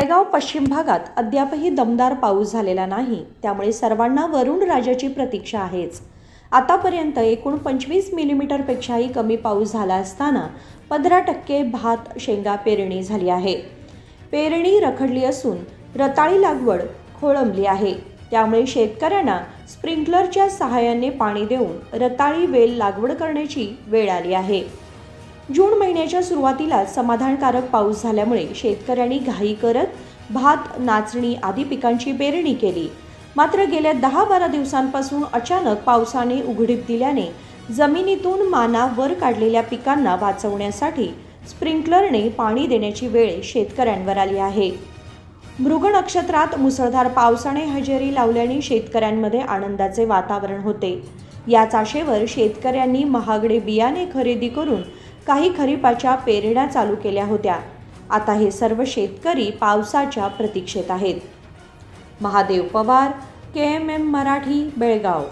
बेळगाव पश्चिम भागात अद्यापही दमदार पाऊस झालेला नाही, त्यामुळे सर्वांना वरुण राजाची प्रतीक्षा आहेच। आतापर्यंत एकूण 25 मिलीमीटरपेक्षाही कमी पाऊस झाला असताना 15% भात शेंगा पेरणी झाली आहे। पेरणी रखडली असून रताळी लागवड खोळंबली आहे, त्यामुळे शेतकऱ्यांना स्प्रिंकलरच्या सहाय्याने पाणी देऊन रताळी वेल लागवड करण्याची वेळ आली आहे। जून महिन्याच्या सुरुवातीला समाधानकारक पाऊस झाल्यामुळे शेतकऱ्यांनी घाई करत भात, नाचणी आदी पिकांची पेरणी केली। मात्र गेल्या 10-12 दिवसांपासून अचानक पावसाने उघडीप दिल्याने जमिनीतून माना वर काढलेल्या पिकांना वाचवण्यासाठी स्प्रिंकलरने पाणी देण्याची वेळ शेतकऱ्यांवर आली आहे। मृग नक्षत्रात मुसळधार पावसाने हजेरी लावल्याने शेतकऱ्यांमध्ये आनंदाचे वातावरण होते। याच आशेवर शेतकऱ्यांनी महागडे बियाणे खरेदी करून काही खरीपाच्या पेरण्या चालू केल्या होत्या। आता हे सर्व शेतकरी पावसाच्या प्रतीक्षेत आहेत। महादेव पवार, KMM मराठी, बेळगाव।